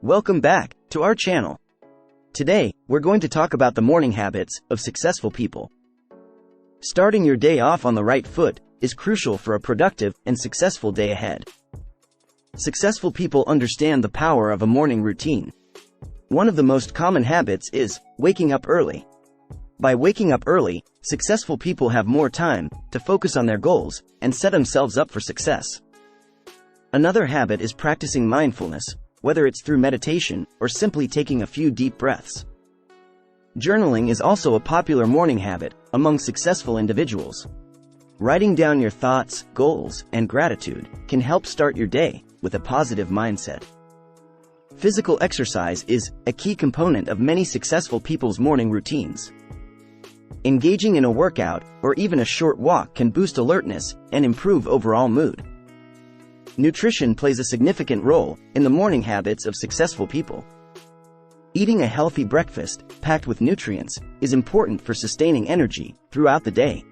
Welcome back to our channel. Today, we're going to talk about the morning habits of successful people. Starting your day off on the right foot is crucial for a productive and successful day ahead. Successful people understand the power of a morning routine. One of the most common habits is waking up early. By waking up early, successful people have more time to focus on their goals and set themselves up for success. Another habit is practicing mindfulness, whether it's through meditation or simply taking a few deep breaths. Journaling is also a popular morning habit among successful individuals. Writing down your thoughts, goals, and gratitude can help start your day with a positive mindset. Physical exercise is a key component of many successful people's morning routines. Engaging in a workout or even a short walk can boost alertness and improve overall mood. Nutrition plays a significant role in the morning habits of successful people. Eating a healthy breakfast, packed with nutrients, is important for sustaining energy throughout the day.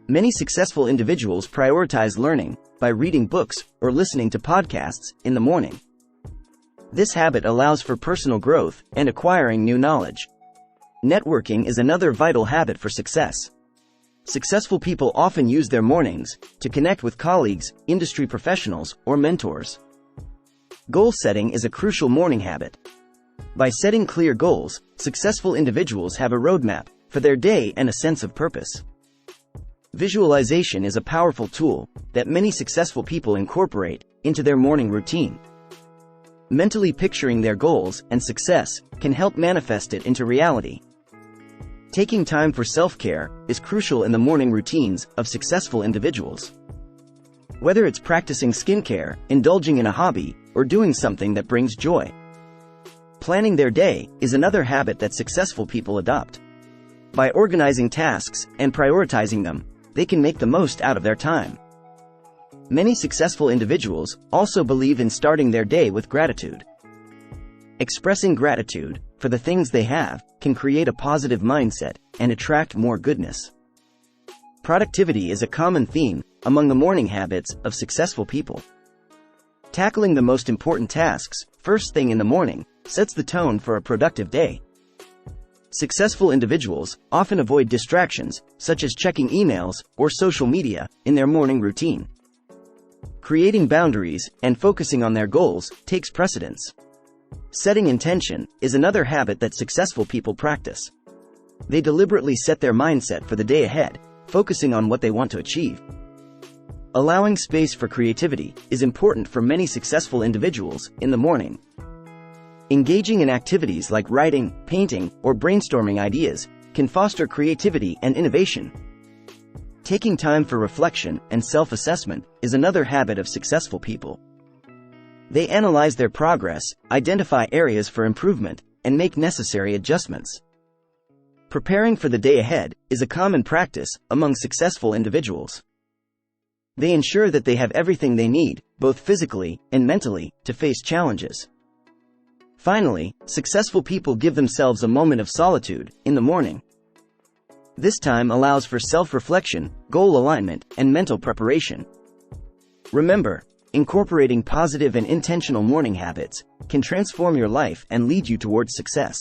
Many successful individuals prioritize learning by reading books or listening to podcasts in the morning. This habit allows for personal growth and acquiring new knowledge. Networking is another vital habit for success. Successful people often use their mornings to connect with colleagues, industry professionals, or mentors. Goal setting is a crucial morning habit. By setting clear goals, successful individuals have a roadmap for their day and a sense of purpose. Visualization is a powerful tool that many successful people incorporate into their morning routine. Mentally picturing their goals and success can help manifest it into reality. Taking time for self-care is crucial in the morning routines of successful individuals. Whether it's practicing skincare, indulging in a hobby, or doing something that brings joy. Planning their day is another habit that successful people adopt. By organizing tasks and prioritizing them, they can make the most out of their time. Many successful individuals also believe in starting their day with gratitude. Expressing gratitude for the things they have can create a positive mindset and attract more goodness. Productivity is a common theme among the morning habits of successful people. Tackling the most important tasks first thing in the morning sets the tone for a productive day. Successful individuals often avoid distractions, such as checking emails or social media, in their morning routine. Creating boundaries and focusing on their goals takes precedence. Setting intention is another habit that successful people practice. They deliberately set their mindset for the day ahead, focusing on what they want to achieve. Allowing space for creativity is important for many successful individuals in the morning. Engaging in activities like writing, painting, or brainstorming ideas can foster creativity and innovation. Taking time for reflection and self-assessment is another habit of successful people. They analyze their progress, identify areas for improvement, and make necessary adjustments. Preparing for the day ahead is a common practice among successful individuals. They ensure that they have everything they need, both physically and mentally, to face challenges. Finally, successful people give themselves a moment of solitude in the morning. This time allows for self-reflection, goal alignment, and mental preparation. Remember, incorporating positive and intentional morning habits can transform your life and lead you towards success.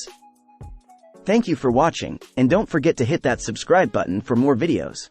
Thank you for watching, and don't forget to hit that subscribe button for more videos.